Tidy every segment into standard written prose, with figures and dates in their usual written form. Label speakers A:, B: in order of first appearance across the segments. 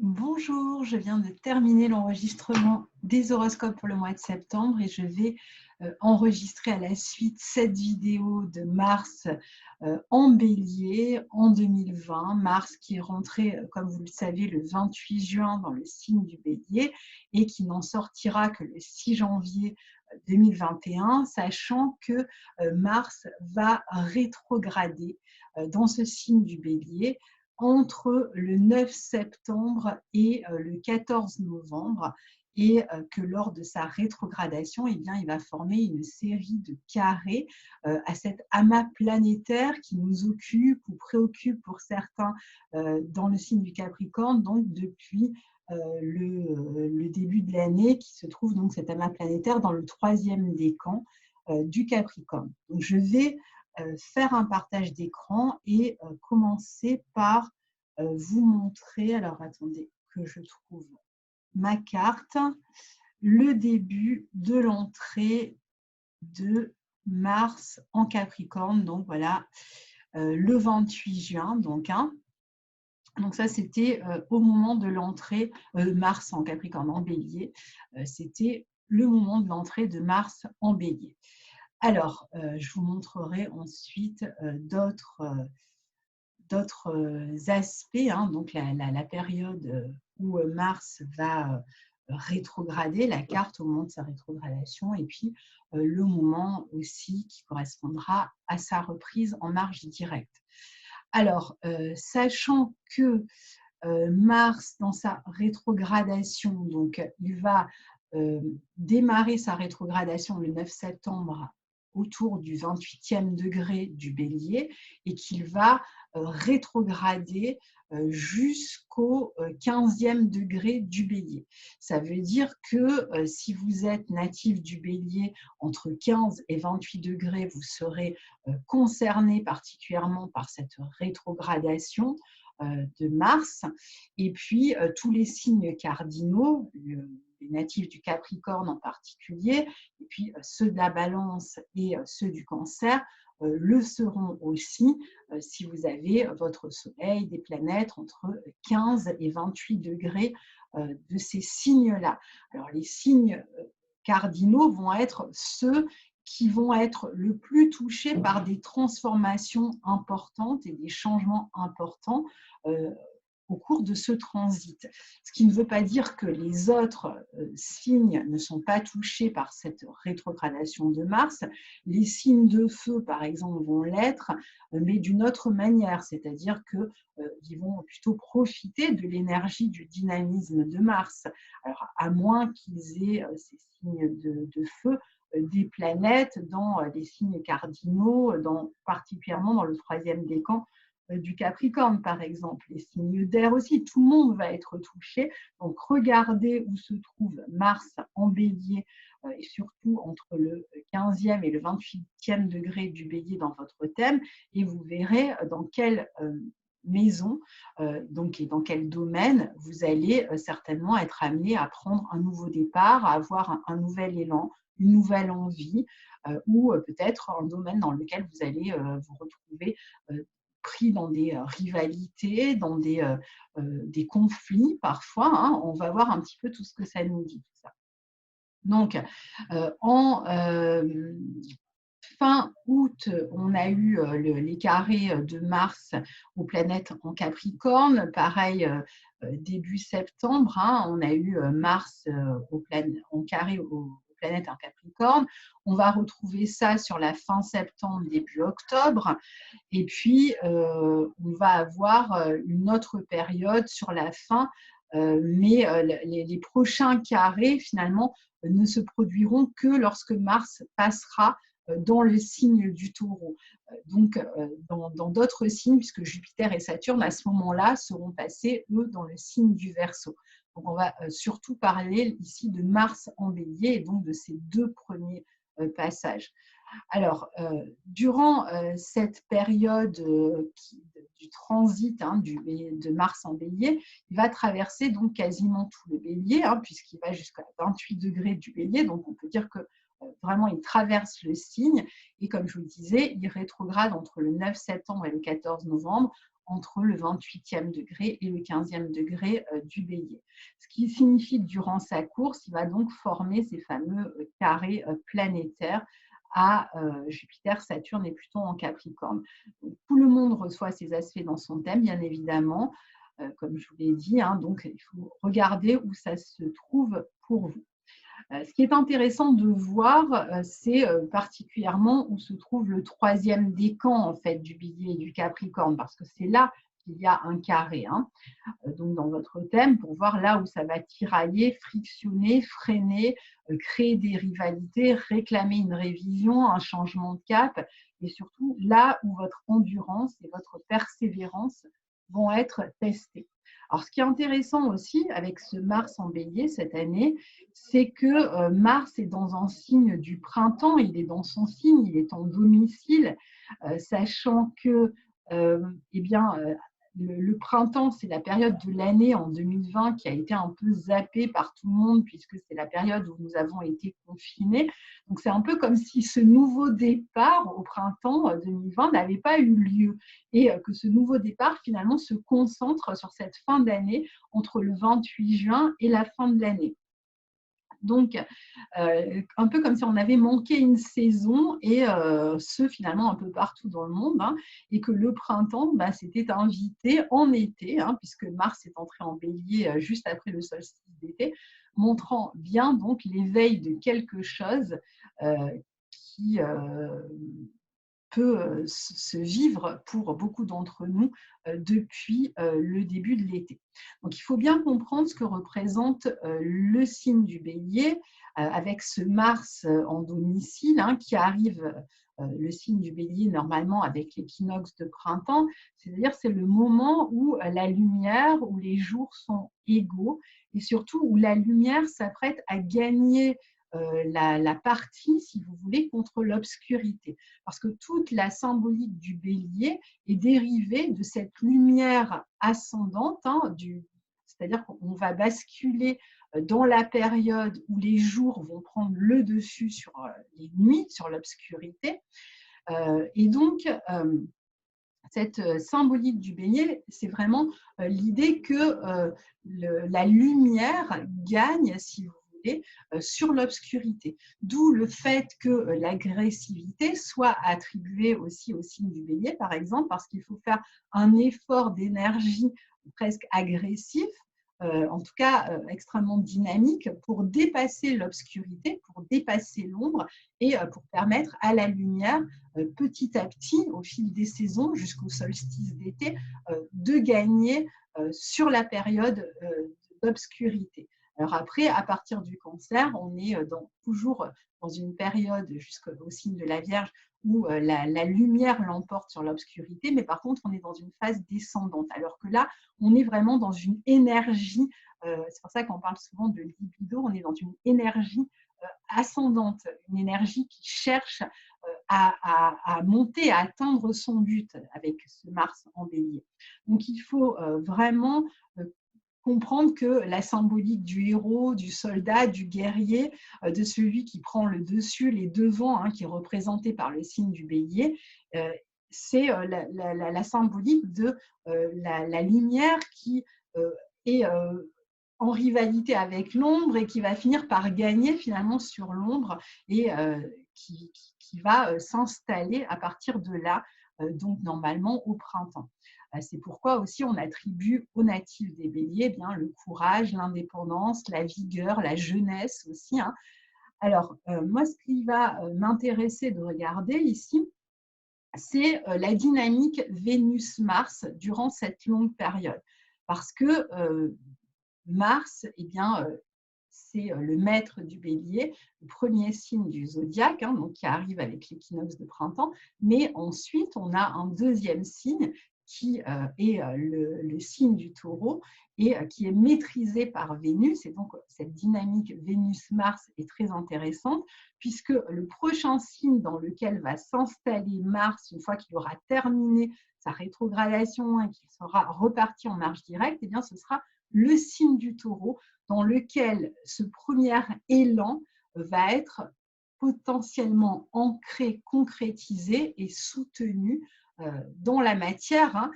A: Bonjour, je viens de terminer l'enregistrement des horoscopes pour le mois de septembre et je vais enregistrer à la suite cette vidéo de Mars en Bélier en 2020. Mars qui est rentré, comme vous le savez, le 28 juin dans le signe du Bélier et qui n'en sortira que le 6 janvier 2021, sachant que Mars va rétrograder dans ce signe du Bélier entre le 9 septembre et le 14 novembre et que lors de sa rétrogradation, eh bien, il va former une série de carrés à cet amas planétaire qui nous occupe ou préoccupe pour certains dans le signe du Capricorne, donc depuis le début de l'année, qui se trouve donc cet amas planétaire dans le troisième décan du Capricorne. Donc, je vais faire un partage d'écran et commencer par vous montrer, alors attendez que je trouve ma carte, le début de l'entrée de Mars en Capricorne. Donc voilà, le 28 juin. Donc ça, c'était au moment de l'entrée Mars en Capricorne, en Bélier. C'était le moment de l'entrée de Mars en Bélier. Alors, je vous montrerai ensuite d'autres aspects, donc la période où Mars va rétrograder, la carte au moment de sa rétrogradation, et puis le moment aussi qui correspondra à sa reprise en marche directe. Alors, sachant que Mars, dans sa rétrogradation, donc il va démarrer sa rétrogradation le 9 septembre autour du 28e degré du Bélier et qu'il va rétrograder jusqu'au 15e degré du Bélier. Ça veut dire que si vous êtes natif du Bélier, entre 15 et 28 degrés, vous serez concerné particulièrement par cette rétrogradation de Mars. Et puis, tous les signes cardinaux, les natifs du Capricorne en particulier, et puis ceux de la Balance et ceux du Cancer, le seront aussi si vous avez votre Soleil, des planètes entre 15 et 28 degrés de ces signes-là. Alors, les signes cardinaux vont être ceux qui vont être le plus touchés par des transformations importantes et des changements importants au cours de ce transit. Ce qui ne veut pas dire que les autres signes ne sont pas touchés par cette rétrogradation de Mars. Les signes de feu, par exemple, vont l'être, mais d'une autre manière, c'est-à-dire qu'ils vont plutôt profiter de l'énergie, du dynamisme de Mars. Alors, à moins qu'ils aient ces signes de feu, des planètes dans les signes cardinaux, particulièrement dans le troisième décan du Capricorne, par exemple, les signes d'air aussi, tout le monde va être touché. Donc, regardez où se trouve Mars en Bélier et surtout entre le 15e et le 28e degré du Bélier dans votre thème et vous verrez dans quelle maison donc, et dans quel domaine vous allez certainement être amené à prendre un nouveau départ, à avoir un nouvel élan, une nouvelle envie ou peut-être un domaine dans lequel vous allez vous retrouver pris dans des rivalités, dans des conflits parfois. On va voir un petit peu tout ce que ça nous dit, tout ça. Donc, en fin août, on a eu les carrés de Mars aux planètes en Capricorne. Pareil, début septembre, on a eu Mars en carré aux planètes en Capricorne. On va retrouver ça sur la fin septembre, début octobre. Et puis, on va avoir une autre période sur la fin, mais les prochains carrés, finalement, ne se produiront que lorsque Mars passera dans le signe du Taureau. Donc, dans d'autres signes, puisque Jupiter et Saturne, à ce moment-là, seront passés, eux, dans le signe du Verseau. Donc, on va surtout parler ici de Mars en Bélier et donc de ces deux premiers passages. Alors, durant cette période du transit de Mars en Bélier, il va traverser donc quasiment tout le Bélier, puisqu'il va jusqu'à 28 degrés du Bélier. Donc, on peut dire que vraiment, il traverse le signe. Et comme je vous le disais, il rétrograde entre le 9 septembre et le 14 novembre entre le 28e degré et le 15e degré du bélier. Ce qui signifie que durant sa course, il va donc former ces fameux carrés planétaires à Jupiter, Saturne et Pluton en Capricorne. Donc, tout le monde reçoit ces aspects dans son thème, bien évidemment, comme je vous l'ai dit, hein, donc il faut regarder où ça se trouve pour vous. Ce qui est intéressant de voir, c'est particulièrement où se trouve le troisième décan en fait, du bélier et du Capricorne, parce que c'est là qu'il y a un carré. Hein. Donc dans votre thème, pour voir là où ça va tirailler, frictionner, freiner, créer des rivalités, réclamer une révision, un changement de cap, et surtout là où votre endurance et votre persévérance vont être testées. Alors, ce qui est intéressant aussi avec ce Mars en bélier cette année, c'est que Mars est dans un signe du printemps, il est dans son signe, il est en domicile, sachant que eh bien, le printemps, c'est la période de l'année en 2020 qui a été un peu zappée par tout le monde puisque c'est la période où nous avons été confinés. Donc, c'est un peu comme si ce nouveau départ au printemps 2020 n'avait pas eu lieu et que ce nouveau départ, finalement, se concentre sur cette fin d'année entre le 28 juin et la fin de l'année. Donc, un peu comme si on avait manqué une saison, et ce, finalement, un peu partout dans le monde, hein, et que le printemps, s'était invité en été, hein, puisque Mars est entré en bélier juste après le solstice d'été, montrant bien donc l'éveil de quelque chose qui peut se vivre pour beaucoup d'entre nous depuis le début de l'été. Donc, il faut bien comprendre ce que représente le signe du bélier avec ce Mars en domicile hein, qui arrive, le signe du bélier normalement avec l'équinoxe de printemps, c'est-à-dire c'est le moment où la lumière, où les jours sont égaux et surtout où la lumière s'apprête à gagner la partie, si vous voulez, contre l'obscurité. Parce que toute la symbolique du bélier est dérivée de cette lumière ascendante, hein, c'est-à-dire qu'on va basculer dans la période où les jours vont prendre le dessus sur les nuits, sur l'obscurité. Et donc, cette symbolique du bélier, c'est vraiment l'idée que la lumière gagne, si vous voulez, sur l'obscurité. D'où le fait que l'agressivité soit attribuée aussi au signe du bélier, par exemple, parce qu'il faut faire un effort d'énergie presque agressif, en tout cas extrêmement dynamique, pour dépasser l'obscurité, pour dépasser l'ombre et pour permettre à la lumière, petit à petit, au fil des saisons, jusqu'au solstice d'été, de gagner sur la période d'obscurité. Alors après, à partir du Cancer, on est toujours dans une période jusqu'au signe de la Vierge où la lumière l'emporte sur l'obscurité, mais par contre, on est dans une phase descendante. Alors que là, on est vraiment dans une énergie, c'est pour ça qu'on parle souvent de libido, on est dans une énergie ascendante, une énergie qui cherche à monter, à atteindre son but avec ce Mars en bélier. Donc, il faut vraiment comprendre que la symbolique du héros, du soldat, du guerrier, de celui qui prend le dessus, les devants, hein, qui est représenté par le signe du bélier, c'est la symbolique de la lumière qui est en rivalité avec l'ombre et qui va finir par gagner finalement sur l'ombre et qui va s'installer à partir de là, donc normalement au printemps. C'est pourquoi aussi on attribue aux natifs des béliers bien, le courage, l'indépendance, la vigueur, la jeunesse aussi. Hein. Alors, moi, ce qui va m'intéresser de regarder ici, c'est la dynamique Vénus-Mars durant cette longue période. Parce que Mars, eh bien, c'est le maître du bélier, le premier signe du zodiaque, hein, donc qui arrive avec l'équinoxe de printemps. Mais ensuite, on a un deuxième signe qui est le signe du taureau et qui est maîtrisé par Vénus. Et donc, cette dynamique Vénus-Mars est très intéressante puisque le prochain signe dans lequel va s'installer Mars, une fois qu'il aura terminé sa rétrogradation et qu'il sera reparti en marche directe, eh bien, ce sera le signe du taureau dans lequel ce premier élan va être potentiellement ancré, concrétisé et soutenu dans la matière hein,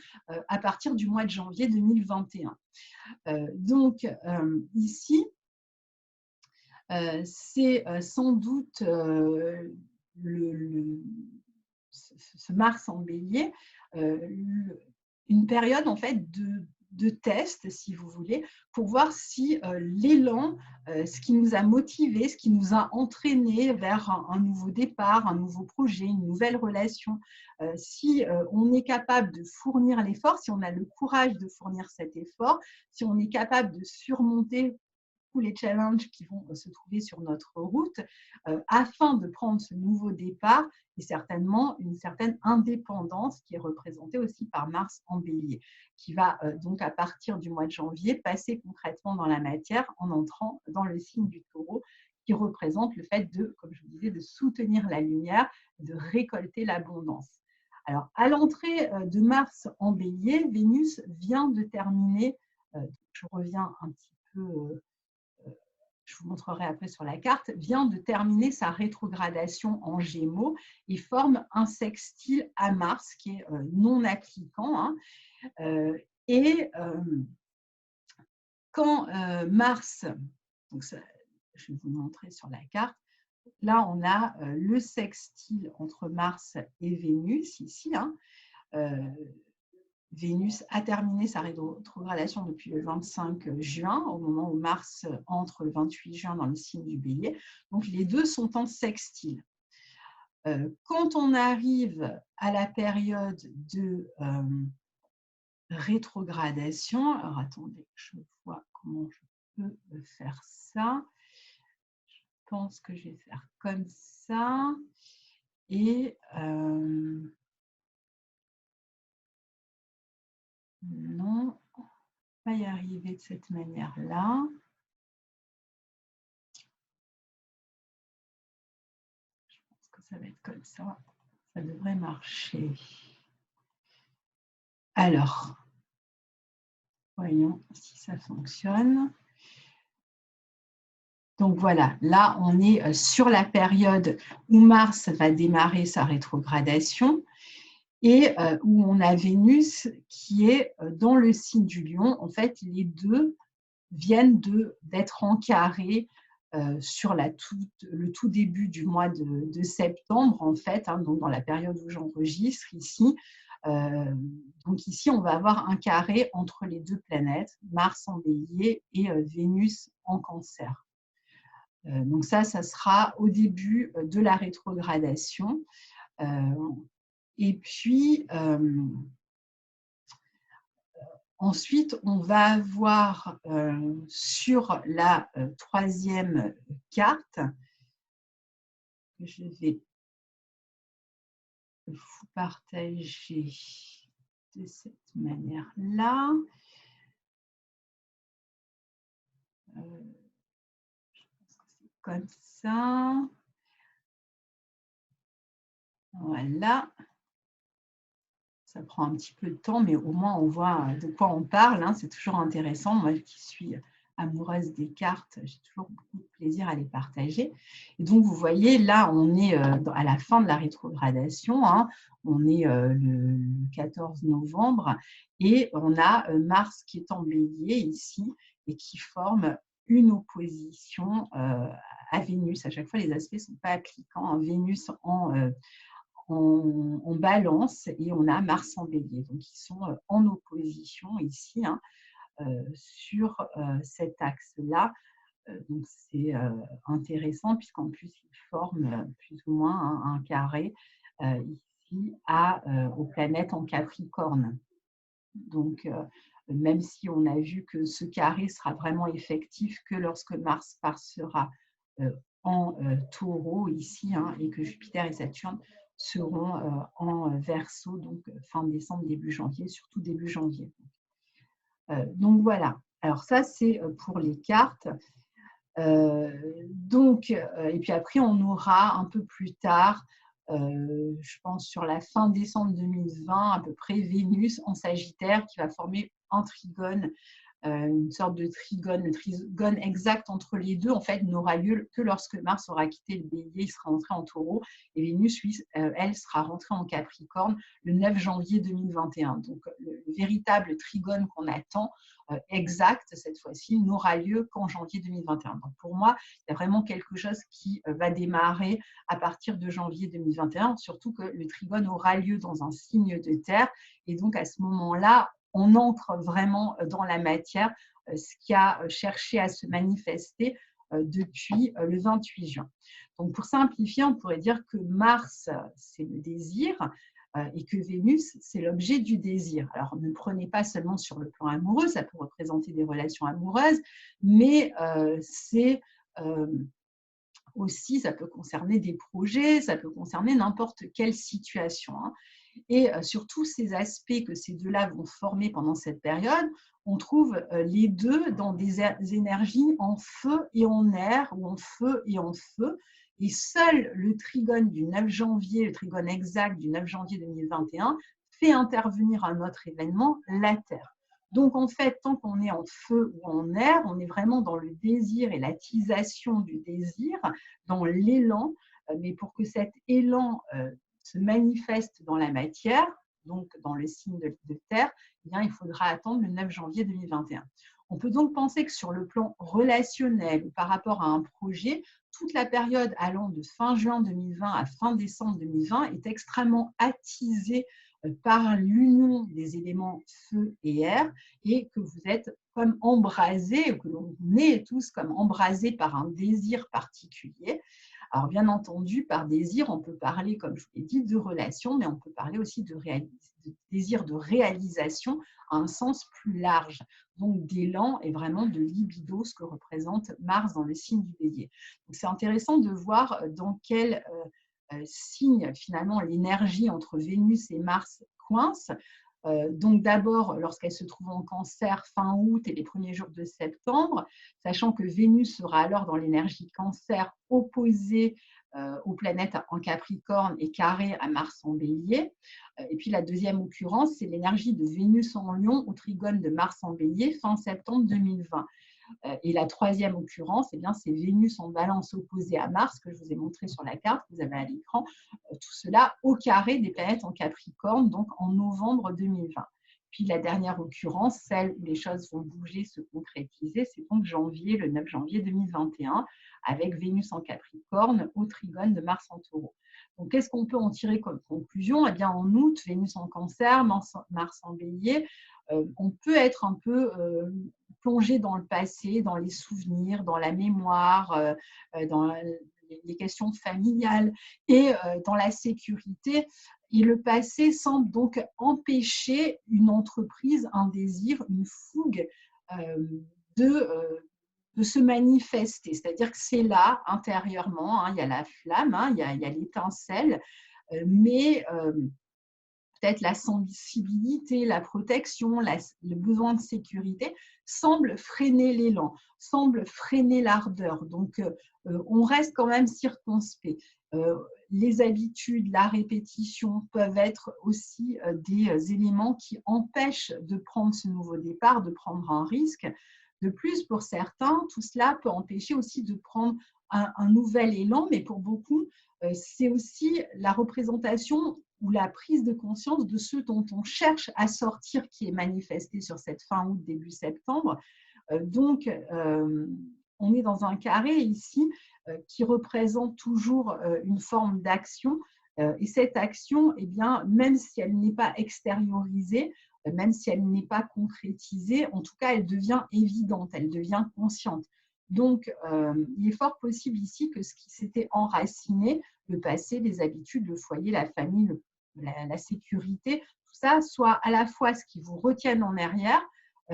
A: à partir du mois de janvier 2021. Donc, ici, c'est sans doute ce Mars en bélier, une période en fait de test, si vous voulez, pour voir si l'élan, ce qui nous a motivés, ce qui nous a entraînés vers un nouveau départ, un nouveau projet, une nouvelle relation, si on est capable de fournir l'effort, si on a le courage de fournir cet effort, si on est capable de surmonter tous les challenges qui vont se trouver sur notre route afin de prendre ce nouveau départ et certainement une certaine indépendance qui est représentée aussi par Mars en bélier, qui va donc à partir du mois de janvier passer concrètement dans la matière en entrant dans le signe du Taureau qui représente le fait de, comme je vous disais, de soutenir la lumière, de récolter l'abondance. Alors, à l'entrée de Mars en bélier, Vénus vient de terminer, je reviens un petit peu je vous montrerai après sur la carte, vient de terminer sa rétrogradation en Gémeaux et forme un sextile à Mars qui est non appliquant. Hein. Et quand Mars, donc ça, je vais vous montrer sur la carte, là on a le sextile entre Mars et Vénus ici. Hein. Vénus a terminé sa rétrogradation depuis le 25 juin, au moment où Mars entre le 28 juin dans le signe du Bélier. Donc, les deux sont en sextile. Quand on arrive à la période de rétrogradation, alors attendez, je vois comment je peux faire ça. Je pense que je vais faire comme ça. Et non, on va y arriver de cette manière-là. Je pense que ça va être comme ça. Ça devrait marcher. Alors, voyons si ça fonctionne. Donc voilà, là, on est sur la période où Mars va démarrer sa rétrogradation et où on a Vénus qui est dans le signe du Lion. En fait, les deux viennent d'être en carré sur le tout début du mois de septembre, en fait, hein, donc dans la période où j'enregistre ici. Donc ici, on va avoir un carré entre les deux planètes, Mars en bélier et Vénus en cancer. Donc ça sera au début de la rétrogradation. Et puis, ensuite, on va avoir sur la troisième carte, que je vais vous partager de cette manière-là. Je pense que c'est comme ça. Voilà. Ça prend un petit peu de temps, mais au moins on voit de quoi on parle. Hein. C'est toujours intéressant. Moi qui suis amoureuse des cartes, j'ai toujours beaucoup de plaisir à les partager. Et donc, vous voyez, là, on est à la fin de la rétrogradation. Hein. On est le 14 novembre et on a Mars qui est en bélier ici et qui forme une opposition à Vénus. À chaque fois, les aspects ne sont pas appliquants. Hein. Vénus en balance et on a Mars en bélier. Donc, ils sont en opposition ici hein, sur cet axe-là. Donc, c'est intéressant puisqu'en plus, ils forment plus ou moins un carré ici aux planètes en Capricorne. Donc, même si on a vu que ce carré sera vraiment effectif que lorsque Mars passera en Taureau ici hein, et que Jupiter et Saturne seront en Verseau, donc fin décembre, début janvier, surtout début janvier. Donc voilà, alors ça c'est pour les cartes. Et puis après on aura un peu plus tard, je pense sur la fin décembre 2020, à peu près Vénus en Sagittaire qui va former un trigone une sorte de trigone. Le trigone exact entre les deux, en fait, n'aura lieu que lorsque Mars aura quitté le Bélier, il sera entré en Taureau, et Vénus, lui, elle, sera rentrée en Capricorne le 9 janvier 2021. Donc, le véritable trigone qu'on attend, exact cette fois-ci, n'aura lieu qu'en janvier 2021. Donc, pour moi, il y a vraiment quelque chose qui va démarrer à partir de janvier 2021, surtout que le trigone aura lieu dans un signe de terre, et donc à ce moment-là, on ancre vraiment dans la matière ce qui a cherché à se manifester depuis le 28 juin. Donc, pour simplifier, on pourrait dire que Mars, c'est le désir et que Vénus, c'est l'objet du désir. Alors, ne prenez pas seulement sur le plan amoureux, ça peut représenter des relations amoureuses, mais c'est aussi, ça peut concerner des projets, ça peut concerner n'importe quelle situation. Et sur tous ces aspects que ces deux-là vont former pendant cette période, on trouve les deux dans des énergies en feu et en air, ou en feu et en feu. Et seul le trigone du 9 janvier, le trigone exact du 9 janvier 2021, fait intervenir un autre événement, la Terre. Donc, en fait, tant qu'on est en feu ou en air, on est vraiment dans le désir et l'attisation du désir, dans l'élan. Mais pour que cet élan se manifeste dans la matière, donc dans le signe de Terre, eh bien, il faudra attendre le 9 janvier 2021. On peut donc penser que sur le plan relationnel ou par rapport à un projet, toute la période allant de fin juin 2020 à fin décembre 2020 est extrêmement attisée par l'union des éléments feu et air, et que vous êtes comme embrasés, que l'on est tous comme embrasés par un désir particulier. Alors, bien entendu, par désir, on peut parler, comme je vous l'ai dit, de relation, mais on peut parler aussi de désir de réalisation à un sens plus large, donc d'élan et vraiment de libido, ce que représente Mars dans le signe du Bélier. Donc, c'est intéressant de voir dans quel signe, finalement, l'énergie entre Vénus et Mars coince. Donc d'abord, lorsqu'elle se trouve en Cancer fin août et les premiers jours de septembre, sachant que Vénus sera alors dans l'énergie Cancer opposée aux planètes en Capricorne et carrée à Mars en Bélier. Et puis la deuxième occurrence, c'est l'énergie de Vénus en Lion au trigone de Mars en Bélier fin septembre 2020. Et la troisième occurrence, eh bien, c'est Vénus en Balance opposée à Mars, que je vous ai montré sur la carte, que vous avez à l'écran. Tout cela au carré des planètes en Capricorne, donc en novembre 2020. Puis la dernière occurrence, celle où les choses vont bouger, se concrétiser, c'est donc janvier, le 9 janvier 2021, avec Vénus en Capricorne au trigone de Mars en Taureau. Donc, qu'est-ce qu'on peut en tirer comme conclusion? Eh bien, en août, Vénus en Cancer, Mars en Bélier, on peut être un peu plongé dans le passé, dans les souvenirs, dans la mémoire, dans les questions familiales et dans la sécurité. Et le passé semble donc empêcher une entreprise, un désir, une fougue de se manifester. C'est-à-dire que c'est là, intérieurement, il y a la flamme, il y a l'étincelle, mais peut-être la sensibilité, la protection, le besoin de sécurité semble freiner l'élan, semble freiner l'ardeur. Donc, on reste quand même circonspect. Les habitudes, la répétition peuvent être aussi des éléments qui empêchent de prendre ce nouveau départ, de prendre un risque. De plus, pour certains, tout cela peut empêcher aussi de prendre un nouvel élan, mais pour beaucoup, c'est aussi la représentation ou la prise de conscience de ce dont on cherche à sortir qui est manifesté sur cette fin août, début septembre. Donc, on est dans un carré ici qui représente toujours une forme d'action. Et cette action, eh bien, même si elle n'est pas extériorisée, même si elle n'est pas concrétisée, en tout cas, elle devient évidente, elle devient consciente. Donc, il est fort possible ici que ce qui s'était enraciné, le passé, les habitudes, le foyer, la famille, la sécurité, tout ça soit à la fois ce qui vous retienne en arrière,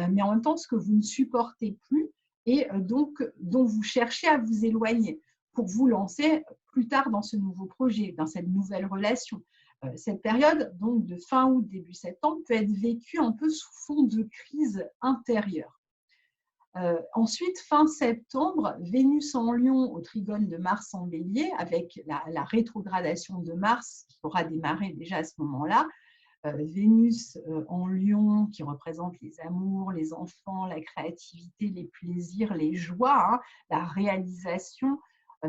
A: mais en même temps ce que vous ne supportez plus et donc dont vous cherchez à vous éloigner pour vous lancer plus tard dans ce nouveau projet, dans cette nouvelle relation. Cette période, donc de fin août, début septembre, peut être vécue un peu sous fond de crise intérieure. Ensuite, fin septembre, Vénus en Lion au trigone de Mars en Bélier, avec la rétrogradation de Mars qui aura démarré déjà à ce moment-là, Vénus en Lion, qui représente les amours, les enfants, la créativité, les plaisirs, les joies, hein, la réalisation,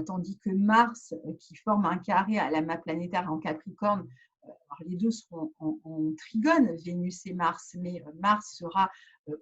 A: tandis que Mars, qui forme un carré à la map planétaire en Capricorne, alors les deux seront en trigone, Vénus et Mars, mais Mars sera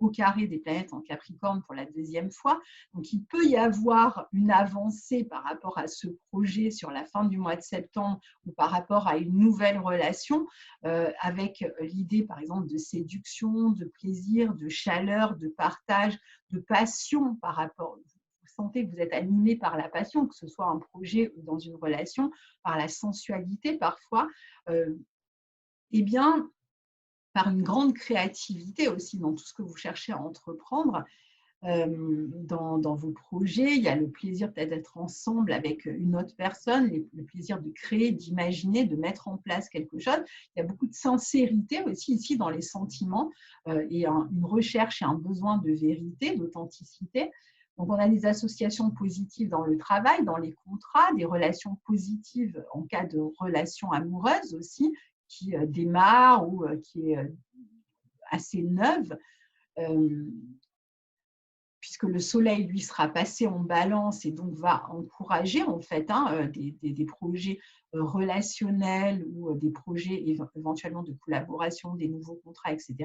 A: au carré des planètes en Capricorne pour la deuxième fois. Donc, il peut y avoir une avancée par rapport à ce projet sur la fin du mois de septembre ou par rapport à une nouvelle relation avec l'idée, par exemple, de séduction, de plaisir, de chaleur, de partage, de passion par rapport. Vous sentez que vous êtes animé par la passion, que ce soit un projet ou dans une relation, par la sensualité parfois, eh bien, par une grande créativité aussi dans tout ce que vous cherchez à entreprendre, dans vos projets. Il y a le plaisir peut-être d'être ensemble avec une autre personne, le plaisir de créer, d'imaginer, de mettre en place quelque chose. Il y a beaucoup de sincérité aussi ici dans les sentiments et une recherche et un besoin de vérité, d'authenticité. Donc, on a des associations positives dans le travail, dans les contrats, des relations positives en cas de relation amoureuse aussi, qui démarre ou qui est assez neuve. Puisque le soleil, lui, sera passé en balance et donc va encourager en fait des projets relationnels ou des projets éventuellement de collaboration, des nouveaux contrats, etc.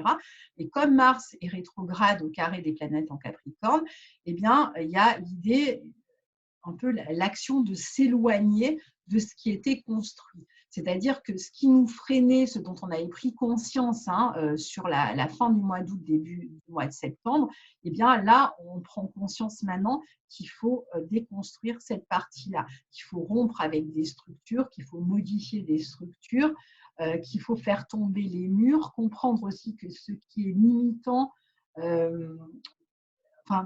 A: Et comme Mars est rétrograde au carré des planètes en Capricorne, eh bien, il y a l'idée, un peu l'action de s'éloigner de ce qui était construit. C'est-à-dire que ce qui nous freinait, ce dont on avait pris conscience sur la fin du mois d'août, début du mois de septembre, eh bien là, on prend conscience maintenant qu'il faut déconstruire cette partie-là, qu'il faut rompre avec des structures, qu'il faut modifier des structures, qu'il faut faire tomber les murs, comprendre aussi que ce qui est limitant,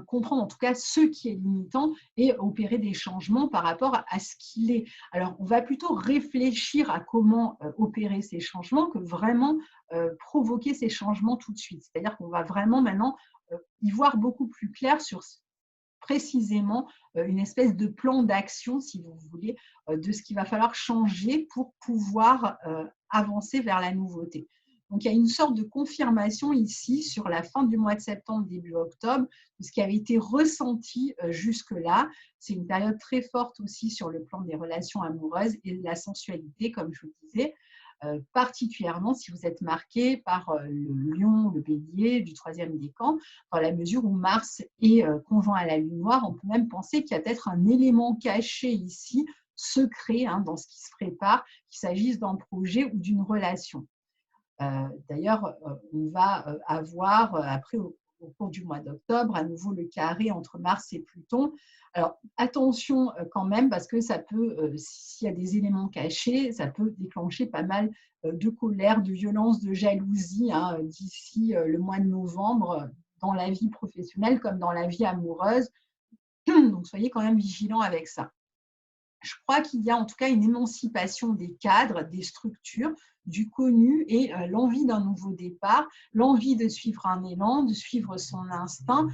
A: comprendre en tout cas ce qui est limitant et opérer des changements par rapport à ce qu'il est. Alors, on va plutôt réfléchir à comment opérer ces changements que vraiment provoquer ces changements tout de suite. C'est-à-dire qu'on va vraiment maintenant y voir beaucoup plus clair sur précisément une espèce de plan d'action, si vous voulez, de ce qu'il va falloir changer pour pouvoir avancer vers la nouveauté. Donc, il y a une sorte de confirmation ici sur la fin du mois de septembre, début octobre, de ce qui avait été ressenti jusque-là. C'est une période très forte aussi sur le plan des relations amoureuses et de la sensualité, comme je vous disais, particulièrement si vous êtes marqué par le lion, le bélier du troisième décan, dans la mesure où Mars est conjoint à la lune noire. On peut même penser qu'il y a peut-être un élément caché ici, secret, dans ce qui se prépare, qu'il s'agisse d'un projet ou d'une relation. D'ailleurs, on va avoir après au cours du mois d'octobre à nouveau le carré entre Mars et Pluton. Alors attention quand même, parce que ça peut, s'il y a des éléments cachés, ça peut déclencher pas mal de colère, de violence, de jalousie d'ici le mois de novembre dans la vie professionnelle comme dans la vie amoureuse. Donc soyez quand même vigilants avec ça. Je crois qu'il y a en tout cas une émancipation des cadres, des structures, du connu et l'envie d'un nouveau départ, l'envie de suivre un élan, de suivre son instinct,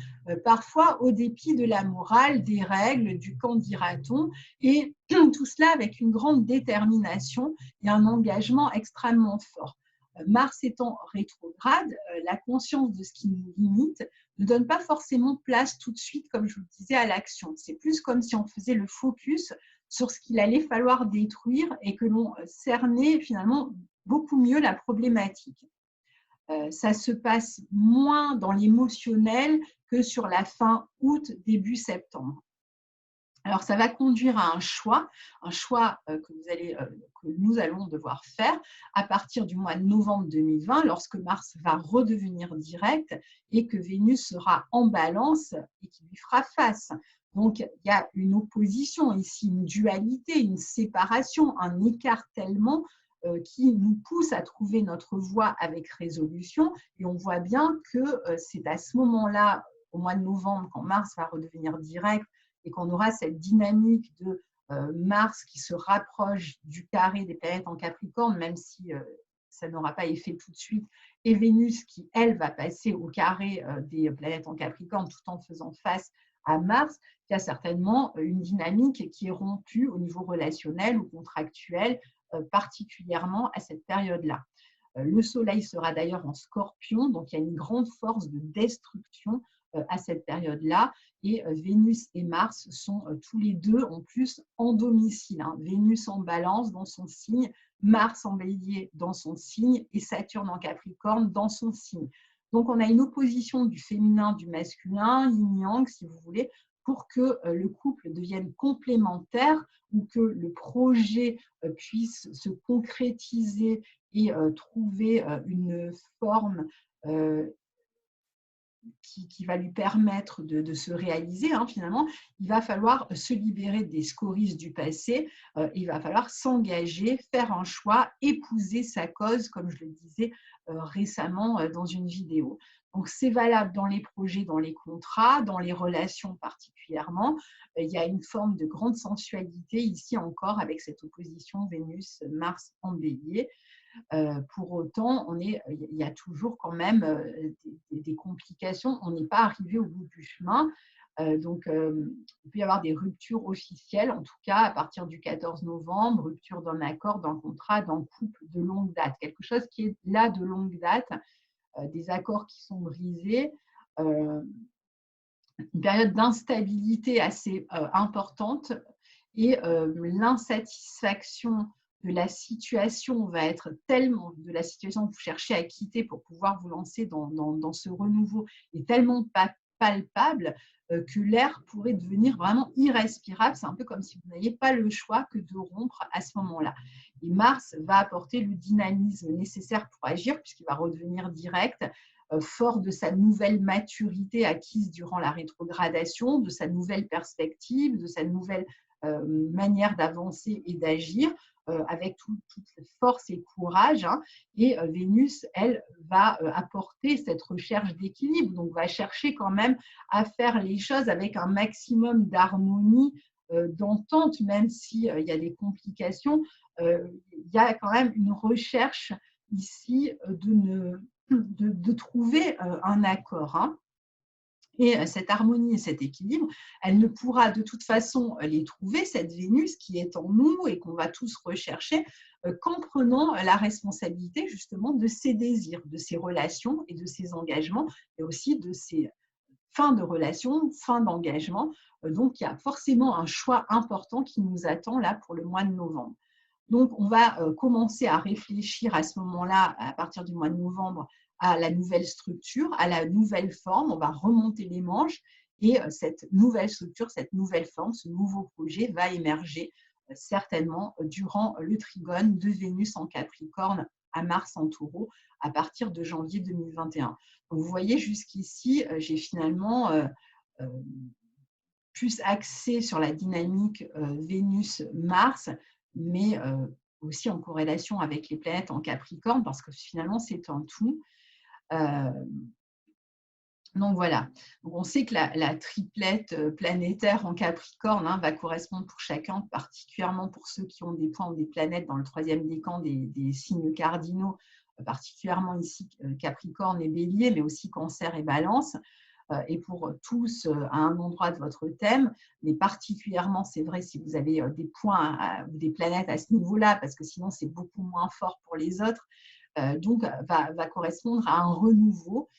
A: parfois au dépit de la morale, des règles, du qu'en dira-t-on, et tout cela avec une grande détermination et un engagement extrêmement fort. Mars étant rétrograde, la conscience de ce qui nous limite ne donne pas forcément place tout de suite, comme je vous le disais, à l'action. C'est plus comme si on faisait le focus sur ce qu'il allait falloir détruire et que l'on cernait finalement beaucoup mieux la problématique. Ça se passe moins dans l'émotionnel que sur la fin août, début septembre. Alors, ça va conduire à un choix que nous allons devoir faire à partir du mois de novembre 2020, lorsque Mars va redevenir direct et que Vénus sera en balance et qui lui fera face. Donc, il y a une opposition ici, une dualité, une séparation, un écartèlement qui nous pousse à trouver notre voie avec résolution. Et on voit bien que c'est à ce moment-là, au mois de novembre, quand Mars va redevenir direct, et qu'on aura cette dynamique de Mars qui se rapproche du carré des planètes en Capricorne, même si ça n'aura pas effet tout de suite, et Vénus qui, elle, va passer au carré des planètes en Capricorne tout en faisant face à Mars, il y a certainement une dynamique qui est rompue au niveau relationnel ou contractuel, particulièrement à cette période-là. Le Soleil sera d'ailleurs en Scorpion, donc il y a une grande force de destruction à cette période-là. Et Vénus et Mars sont tous les deux en plus en domicile. Vénus en Balance dans son signe, Mars en Bélier dans son signe et Saturne en Capricorne dans son signe. Donc, on a une opposition du féminin, du masculin, yin-yang, si vous voulez, pour que le couple devienne complémentaire ou que le projet puisse se concrétiser et trouver une forme qui va lui permettre de se réaliser, finalement, il va falloir se libérer des scories du passé, il va falloir s'engager, faire un choix, épouser sa cause, comme je le disais récemment dans une vidéo. Donc, c'est valable dans les projets, dans les contrats, dans les relations particulièrement. Il y a une forme de grande sensualité ici encore avec cette opposition Vénus-Mars en Bélier. Pour autant, il y a toujours quand même des complications. On n'est pas arrivé au bout du chemin. Donc, il peut y avoir des ruptures officielles, en tout cas à partir du 14 novembre, rupture d'un accord, d'un contrat, d'un couple de longue date. Quelque chose qui est là de longue date, des accords qui sont brisés, une période d'instabilité assez importante et l'insatisfaction de la situation va être tellement, de la situation que vous cherchez à quitter pour pouvoir vous lancer dans ce renouveau est tellement palpable que l'air pourrait devenir vraiment irrespirable. C'est un peu comme si vous n'aviez pas le choix que de rompre à ce moment-là. Et Mars va apporter le dynamisme nécessaire pour agir puisqu'il va redevenir direct, fort de sa nouvelle maturité acquise durant la rétrogradation, de sa nouvelle perspective, de sa nouvelle manière d'avancer et d'agir, avec toute force et courage. Et Vénus, elle, va apporter cette recherche d'équilibre, donc va chercher quand même à faire les choses avec un maximum d'harmonie, d'entente, même s'il y a des complications. Il y a quand même une recherche ici de trouver un accord. Et cette harmonie et cet équilibre, elle ne pourra de toute façon les trouver, cette Vénus qui est en nous et qu'on va tous rechercher, qu'en prenant la responsabilité justement de ses désirs, de ses relations et de ses engagements, et aussi de ses fins de relations, fins d'engagement. Donc, il y a forcément un choix important qui nous attend là pour le mois de novembre. Donc, on va commencer à réfléchir à ce moment-là, à partir du mois de novembre, à la nouvelle structure, à la nouvelle forme. On va remonter les manches et cette nouvelle structure, cette nouvelle forme, ce nouveau projet va émerger certainement durant le trigone de Vénus en Capricorne à Mars en Taureau à partir de janvier 2021. Donc, vous voyez, jusqu'ici, j'ai finalement plus axé sur la dynamique Vénus-Mars, mais aussi en corrélation avec les planètes en Capricorne, parce que finalement, c'est un tout. Donc voilà, donc, on sait que la triplette planétaire en Capricorne va correspondre pour chacun, particulièrement pour ceux qui ont des points ou des planètes dans le troisième décan des signes cardinaux, particulièrement ici Capricorne et Bélier, mais aussi Cancer et Balance. Et pour tous à un endroit de votre thème, mais particulièrement, c'est vrai, si vous avez des points ou des planètes à ce niveau-là, parce que sinon, c'est beaucoup moins fort pour les autres. Donc, va correspondre à un renouveau,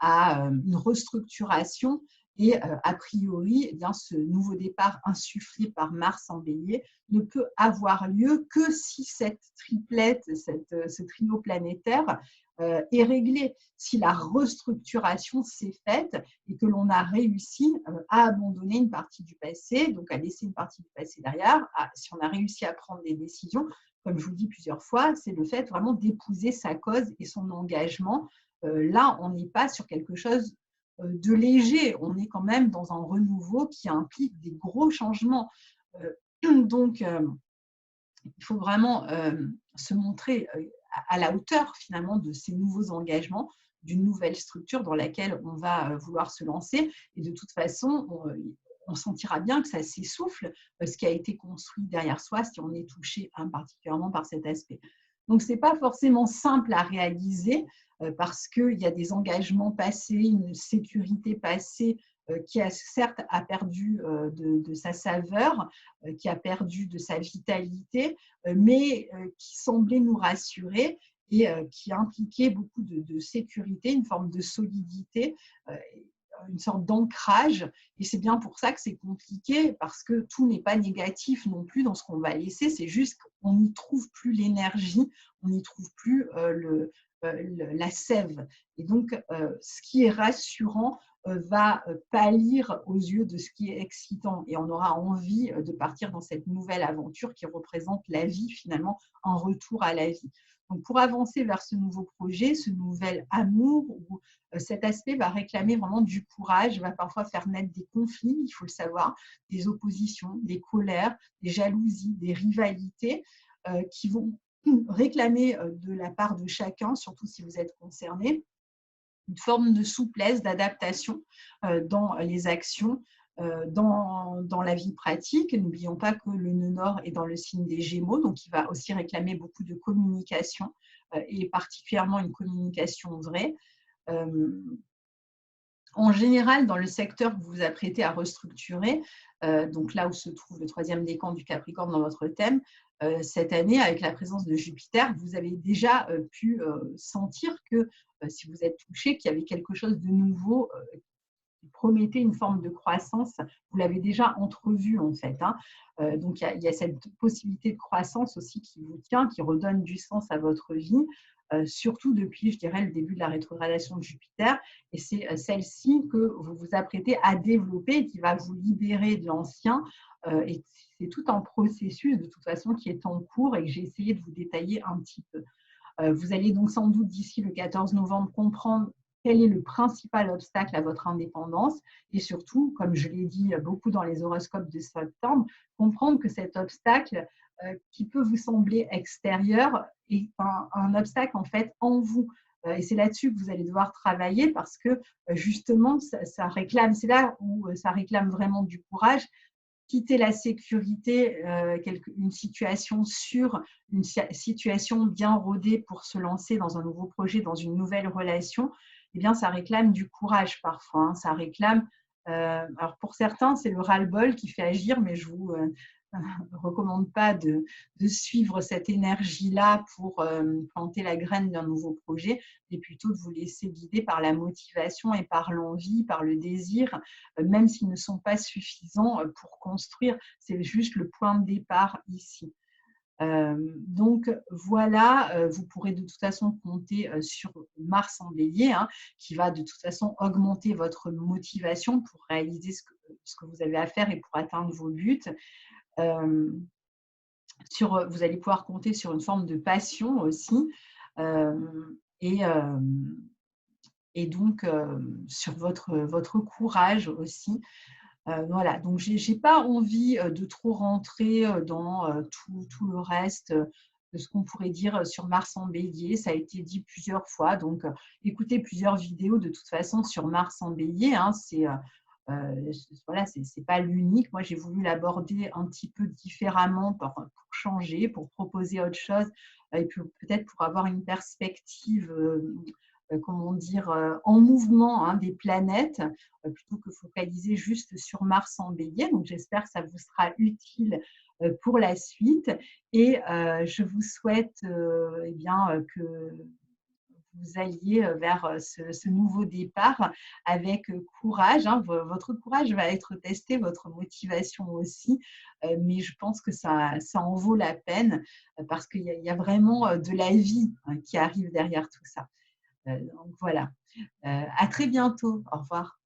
A: à une restructuration et a priori, eh bien, ce nouveau départ insufflé par Mars en Bélier ne peut avoir lieu que si cette triplette, ce trio planétaire est réglé, si la restructuration s'est faite et que l'on a réussi à abandonner une partie du passé, donc à laisser une partie du passé derrière, si on a réussi à prendre des décisions, comme je vous le dis plusieurs fois, c'est le fait vraiment d'épouser sa cause et son engagement. Là, on n'est pas sur quelque chose de léger, on est quand même dans un renouveau qui implique des gros changements. Donc, il faut vraiment se montrer à la hauteur finalement de ces nouveaux engagements, d'une nouvelle structure dans laquelle on va vouloir se lancer. Et de toute façon, on sentira bien que ça s'essouffle, ce qui a été construit derrière soi, si on est touché particulièrement par cet aspect. Donc, ce n'est pas forcément simple à réaliser parce qu'il y a des engagements passés, une sécurité passée qui a certes perdu de sa saveur, qui a perdu de sa vitalité, mais qui semblait nous rassurer. et qui impliquait beaucoup de sécurité, une forme de solidité, une sorte d'ancrage. Et c'est bien pour ça que c'est compliqué, parce que tout n'est pas négatif non plus dans ce qu'on va laisser, c'est juste qu'on n'y trouve plus l'énergie, on n'y trouve plus la sève. Et donc, ce qui est rassurant va pâlir aux yeux de ce qui est excitant, et on aura envie de partir dans cette nouvelle aventure qui représente la vie, finalement, un retour à la vie. Donc, pour avancer vers ce nouveau projet, ce nouvel amour, où cet aspect va réclamer vraiment du courage, va parfois faire naître des conflits, il faut le savoir, des oppositions, des colères, des jalousies, des rivalités qui vont réclamer de la part de chacun, surtout si vous êtes concerné, une forme de souplesse, d'adaptation dans les actions, dans la vie pratique. N'oublions pas que le nœud nord est dans le signe des Gémeaux, donc il va aussi réclamer beaucoup de communication, et particulièrement une communication vraie. En général, dans le secteur que vous vous apprêtez à restructurer, donc là où se trouve le troisième décan du Capricorne dans votre thème, cette année, avec la présence de Jupiter, vous avez déjà pu sentir que, si vous êtes touché, qu'il y avait quelque chose de nouveau qui promettait une forme de croissance. Vous l'avez déjà entrevu, en fait. Donc, il y a cette possibilité de croissance aussi qui vous tient, qui redonne du sens à votre vie, surtout depuis, je dirais, le début de la rétrogradation de Jupiter. Et c'est celle-ci que vous vous apprêtez à développer et qui va vous libérer de l'ancien. Et c'est tout un processus, de toute façon, qui est en cours et que j'ai essayé de vous détailler un petit peu. Vous allez donc sans doute d'ici le 14 novembre comprendre quel est le principal obstacle à votre indépendance et surtout, comme je l'ai dit beaucoup dans les horoscopes de septembre, comprendre que cet obstacle qui peut vous sembler extérieur est un obstacle en fait en vous. Et c'est là-dessus que vous allez devoir travailler, parce que justement, ça réclame, c'est là où ça réclame vraiment du courage. Quitter la sécurité, une situation sûre, une situation bien rodée pour se lancer dans un nouveau projet, dans une nouvelle relation, eh bien, ça réclame du courage parfois. Ça réclame, alors pour certains, c'est le ras-le-bol qui fait agir, mais je vous recommande pas de suivre cette énergie-là pour planter la graine d'un nouveau projet, mais plutôt de vous laisser guider par la motivation et par l'envie, par le désir, même s'ils ne sont pas suffisants pour construire. C'est juste le point de départ ici. Donc voilà, vous pourrez de toute façon compter sur Mars en Bélier, qui va de toute façon augmenter votre motivation pour réaliser ce que vous avez à faire et pour atteindre vos buts. Vous allez pouvoir compter sur une forme de passion aussi, et, donc sur votre courage aussi. Voilà, donc je n'ai pas envie de trop rentrer dans tout le reste de ce qu'on pourrait dire sur Mars en Bélier. Ça a été dit plusieurs fois, donc écoutez plusieurs vidéos de toute façon sur Mars en Bélier. Voilà, c'est pas l'unique. Moi, j'ai voulu l'aborder un petit peu différemment pour changer, pour proposer autre chose, et peut-être pour avoir une perspective, comment dire, en mouvement des planètes, plutôt que focaliser juste sur Mars en Bélier. Donc, j'espère que ça vous sera utile pour la suite. Et je vous souhaite eh bien, que vous alliez vers ce nouveau départ avec courage. Votre courage va être testé, votre motivation aussi, mais je pense que ça en vaut la peine, parce qu'il y a vraiment de la vie qui arrive derrière tout ça. Donc voilà. À très bientôt. Au revoir.